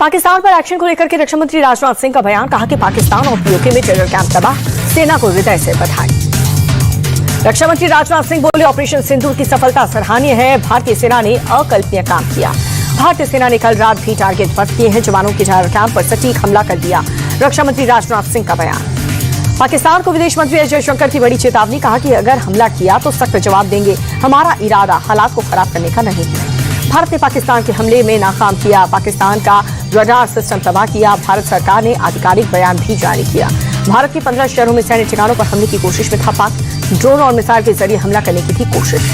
पाकिस्तान पर एक्शन को लेकर के रक्षा मंत्री राजनाथ सिंह का बयान, कहा कि पाकिस्तान और पीओके में टेरर कैंप तबाह, सेना को हृदय से बधाई। रक्षा मंत्री राजनाथ सिंह बोले, ऑपरेशन सिंदूर की सफलता सराहनीय है। भारतीय सेना ने अकल्पनीय काम किया। भारतीय सेना ने कल रात भी टारगेट ध्वस्त किए हैं। जवानों के टेरर कैंप पर सटीक हमला कर दिया। रक्षा मंत्री राजनाथ सिंह का बयान। पाकिस्तान को विदेश मंत्री एस जयशंकर की बड़ी चेतावनी, कहा कि अगर हमला किया तो सख्त जवाब देंगे। हमारा इरादा हालात को खराब करने का नहीं है। भारत ने पाकिस्तान के हमले में नाकाम किया। पाकिस्तान का रडार सिस्टम तबाह किया। भारत सरकार ने आधिकारिक बयान भी जारी किया। भारत के 15 शहरों में सैन्य ठिकानों पर हमले की कोशिश में था पाक। ड्रोन और मिसाइल के जरिए हमला करने की थी कोशिश।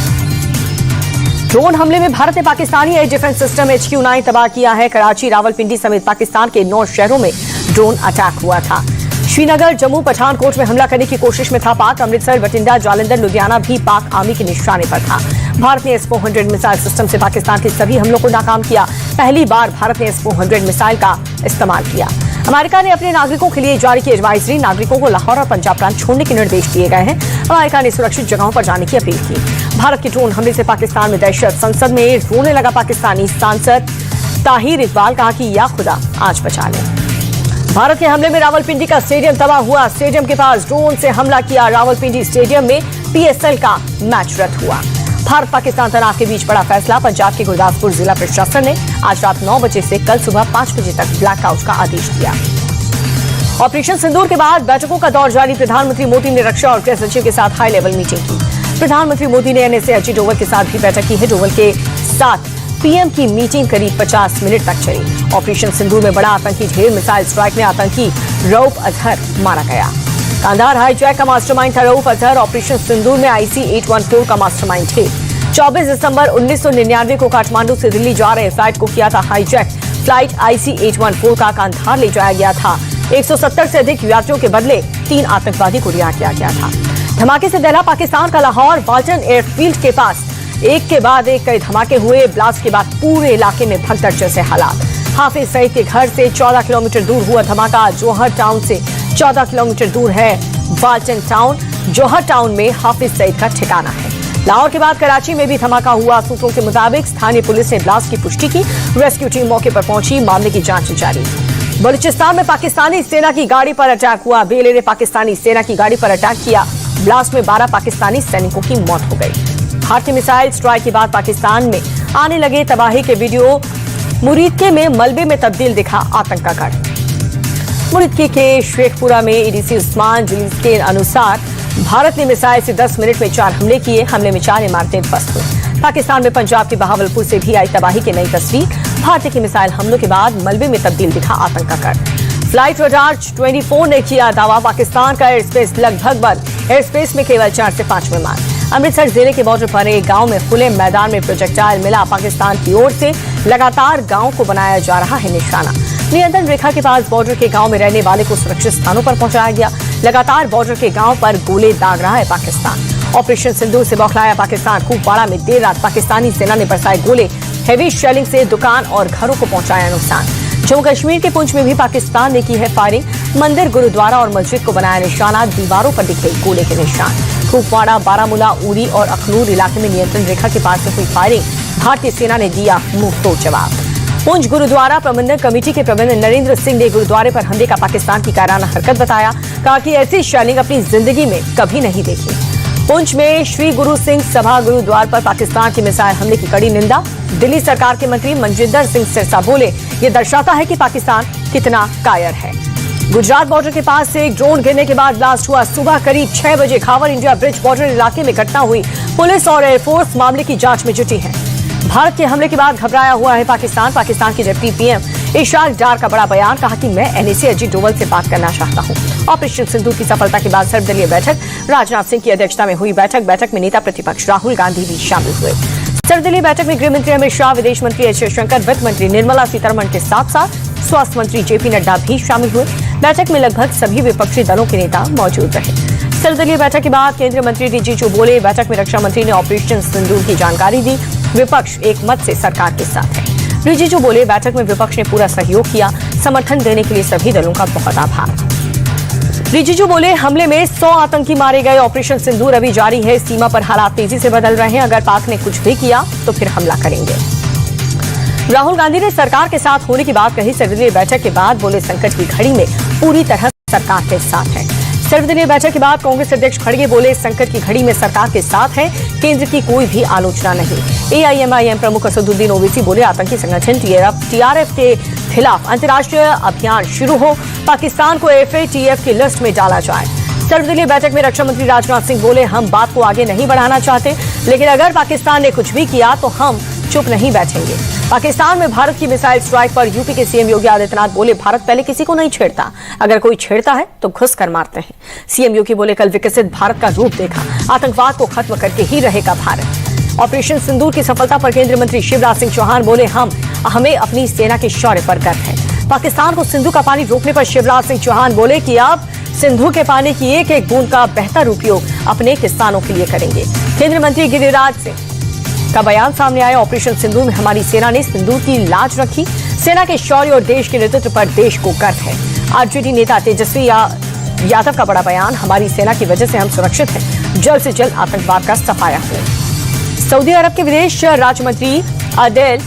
ड्रोन हमले में भारत ने Pakistani air defence system HQ-9 तबाह किया है। कराची, रावलपिंडी समेत पाकिस्तान के 9 शहरों में ड्रोन अटैक हुआ था। श्रीनगर, जम्मू, पठानकोट में हमला करने की कोशिश में था पाक। अमृतसर, बठिंडा, जालंधर, लुधियाना भी पाक आर्मी के निशाने पर था। भारत ने S-400 मिसाइल सिस्टम से पाकिस्तान के सभी हमलों को नाकाम किया। पहली बार भारत ने S-400 मिसाइल का इस्तेमाल किया। अमेरिका ने अपने नागरिकों के लिए जारी की एडवाइजरी। नागरिकों को लाहौर और पंजाब प्रांत छोड़ने के निर्देश दिए गए हैं। अमेरिका ने सुरक्षित जगहों पर जाने की अपील की। भारत के ड्रोन हमले से पाकिस्तान में दहशत। संसद में रोने लगा पाकिस्तानी सांसद ताहिर इकबाल, कहा कि या खुदा आज बचा ले। भारत के हमले में रावलपिंडी का स्टेडियम तबाह हुआ। स्टेडियम के पास ड्रोन से हमला किया। रावलपिंडी स्टेडियम में PSL का मैच रद्द हुआ। भारत पाकिस्तान तनाव के बीच बड़ा फैसला। पंजाब के गुरदासपुर जिला प्रशासन ने आज रात 9 बजे से कल सुबह 5 बजे तक ब्लैकआउट का आदेश दिया। ऑपरेशन सिंदूर के बाद बैठकों का दौर जारी। प्रधानमंत्री मोदी ने रक्षा और गृह सचिव के साथ हाई लेवल मीटिंग की। प्रधानमंत्री मोदी ने NSA अजीत डोवल के साथ भी बैठक की है। डोवल के साथ PM की मीटिंग करीब 50 मिनट तक चली। ऑपरेशन सिंदूर में बड़ा आतंकी ढेर। मिसाइल स्ट्राइक में आतंकी रऊफ अजहर मारा गया। कांधार हाईजैक का मास्टरमाइंड था रऊफ अजहर। ऑपरेशन सिंदूर में IC-814 का मास्टरमाइंड थे। 24 दिसंबर 1999 को काठमांडू से दिल्ली जा रहे फ्लाइट को किया था हाईजैक। फ्लाइट IC-814 का कांधार ले जाया गया था। 170 से अधिक यात्रियों के बदले 3 आतंकवादी को रिहा किया गया था। धमाके से दहला पाकिस्तान का लाहौर। वाल्टन एयरफील्ड के पास एक के बाद एक कई धमाके हुए। ब्लास्ट के बाद पूरे इलाके में भगदड़ जैसे हालात। हाफिज सईद के घर से 14 किलोमीटर दूर हुआ धमाका। जौहर टाउन से 14 किलोमीटर दूर है वाल्टन टाउन। जौहर टाउन में हाफिज सईद का ठिकाना है। लाहौर के बाद कराची में भी धमाका हुआ। सूत्रों के मुताबिक स्थानीय पुलिस ने ब्लास्ट की पुष्टि की। रेस्क्यू टीम मौके पर पहुंची। मामले की जांच जारी। बलूचिस्तान में पाकिस्तानी सेना की गाड़ी पर अटैक हुआ। BLA ने पाकिस्तानी सेना की गाड़ी पर अटैक किया। ब्लास्ट में 12 पाकिस्तानी सैनिकों की मौत हो गई। भारतीय मिसाइल स्ट्राइक के बाद पाकिस्तान में आने लगे तबाही के वीडियो। मुरीदके में मलबे में तब्दील दिखा आतंक का गढ़। मुरीदके के शेखपुरा में ADC उस्मान जलीस के अनुसार भारत ने मिसाइल से 10 मिनट में 4 हमले किए। हमले में 4 इमारतें ध्वस्त हुई। पाकिस्तान में पंजाब के बहावलपुर से भी आई तबाही की नई तस्वीर। भारतीय के मिसाइल हमलों के बाद मलबे में तब्दील दिखा आतंक का गढ़। फ्लाइट रडार 24 ने किया दावा, पाकिस्तान का एयर स्पेस लगभग बंद। एयर स्पेस में केवल 4 से 5 विमान। अमृतसर जिले के बॉर्डर पर एक गांव में खुले मैदान में प्रोजेक्टाइल मिला। पाकिस्तान की ओर से लगातार गांव को बनाया जा रहा है निशाना। नियंत्रण रेखा के पास बॉर्डर के गांव में रहने वाले को सुरक्षित स्थानों पर पहुंचाया गया। लगातार बॉर्डर के गांव पर गोले दाग रहा है पाकिस्तान। ऑपरेशन सिंदूर से बौखलाया पाकिस्तान। कुपवाड़ा में देर रात पाकिस्तानी सेना ने बरसाए गोले। हेवी शेलिंग से दुकान और घरों को पहुंचाया नुकसान। जम्मू कश्मीर के पुंछ में भी पाकिस्तान ने की है फायरिंग। मंदिर, गुरुद्वारा और मस्जिद को बनाया निशाना। दीवारों पर दिखे गोले के निशान। कुपवाड़ा, बारामूला, उरी और अखनूर इलाके में नियंत्रण रेखा के पास से हुई फायरिंग। भारतीय सेना ने दिया मुंह तोड़ जवाब। पुंछ गुरुद्वारा प्रबंधन कमेटी के प्रबंधक नरेंद्र सिंह ने गुरुद्वारे पर हमले का पाकिस्तान की कायराना हरकत बताया। कहा कि ऐसी शेलिंग अपनी जिंदगी में कभी नहीं देखी। पुंछ में श्री गुरु सिंह सभा गुरुद्वार पर पाकिस्तान के मिसाइल हमले की कड़ी निंदा। दिल्ली सरकार के मंत्री मनजिंदर सिंह सिरसा बोले, ये दर्शाता है कि पाकिस्तान कितना कायर है। गुजरात बॉर्डर के पास से एक ड्रोन गिरने के बाद ब्लास्ट हुआ। सुबह करीब 6 बजे खावर इंडिया ब्रिज बॉर्डर इलाके में घटना हुई। पुलिस और एयरफोर्स मामले की जांच में जुटी है। भारत के हमले के बाद घबराया हुआ है पाकिस्तान। पाकिस्तान की डिप्टी PM इशाक डार का बड़ा बयान, कहा कि मैं NSA अजीत डोवल से बात करना चाहता हूं। ऑपरेशन सिंदूर की सफलता के बाद सर्वदलीय बैठक। राजनाथ सिंह की अध्यक्षता में हुई बैठक में नेता प्रतिपक्ष राहुल गांधी भी शामिल हुए। सर्वदलीय बैठक में गृह मंत्री अमित शाह, विदेश मंत्री एस जयशंकर, वित्त मंत्री निर्मला सीतारमण के साथ साथ स्वास्थ्य मंत्री JP नड्डा भी शामिल हुए। बैठक में लगभग सभी विपक्षी दलों के नेता मौजूद रहे। सर्वदलीय बैठक के बाद केंद्रीय मंत्री रिजिजू बोले, बैठक में रक्षा मंत्री ने ऑपरेशन सिंदूर की जानकारी दी। विपक्ष एक मत से सरकार के साथ है। रिजिजू बोले, बैठक में विपक्ष ने पूरा सहयोग किया। समर्थन देने के लिए सभी दलों का बहुत आभार। रिजिजू बोले, हमले में 100 आतंकी मारे गए। ऑपरेशन सिंदूर अभी जारी है। सीमा पर हालात तेजी से बदल रहे हैं। अगर पाक ने कुछ भी किया तो फिर हमला करेंगे। राहुल गांधी ने सरकार के साथ होने की बात कही। सर्वदलीय बैठक के बाद बोले संकट की घड़ी में पूरी तरह सरकार के साथ है। सर्वदलीय बैठक के बाद कांग्रेस अध्यक्ष खड़गे बोले संकट की घड़ी में सरकार के साथ है, केंद्र की कोई भी आलोचना नहीं। एआईएमआईएम प्रमुख असदुद्दीन ओवैसी बोले आतंकी संगठन टीआरएफ के खिलाफ अंतर्राष्ट्रीय अभियान शुरू हो, पाकिस्तान को एफएटीएफ की लिस्ट में डाला जाए। सर्वदलीय बैठक में रक्षा मंत्री राजनाथ सिंह बोले हम बात को आगे नहीं बढ़ाना चाहते, लेकिन अगर पाकिस्तान ने कुछ भी किया तो हम चुप नहीं बैठेंगे। पाकिस्तान में भारत की मिसाइल स्ट्राइक पर यूपी के सीएम योगी आदित्यनाथ बोले भारत पहले किसी को नहीं छेड़ता, अगर कोई छेड़ता है तो घुस कर मारते हैं। सीएम योगी बोले कल विकसित भारत का रूप देखा, आतंकवाद को खत्म करके ही रहेगा भारत। ऑपरेशन सिंदूर की सफलता पर केंद्रीय मंत्री शिवराज सिंह चौहान बोले हमें अपनी सेना के शौर्य पर गर्व है। पाकिस्तान को सिंधु का पानी रोकने पर शिवराज सिंह चौहान बोले कि अब सिंधु के पानी की एक एक बूंद का बेहतर उपयोग अपने किसानों के लिए करेंगे। केंद्रीय मंत्री गिरिराज सिंह का बयान सामने आया। ऑपरेशन सिंदूर में हमारी सेना ने सिंदूर की लाज रखी। सेना के शौर्य और देश के नेतृत्व पर देश को गर्व है। आरजेडी नेता तेजस्वी यादव का बड़ा बयान, हमारी सेना की वजह से हम सुरक्षित हैं, जल्द से जल्द आतंकवाद का सफाया हो। सऊदी अरब के विदेश राज्य मंत्री आदेल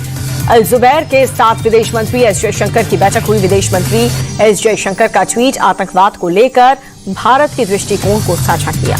अल जुबैर के साथ विदेश मंत्री एस जयशंकर की बैठक हुई। विदेश मंत्री एस जयशंकर का ट्वीट आतंकवाद को लेकर भारत के दृष्टिकोण को साझा किया।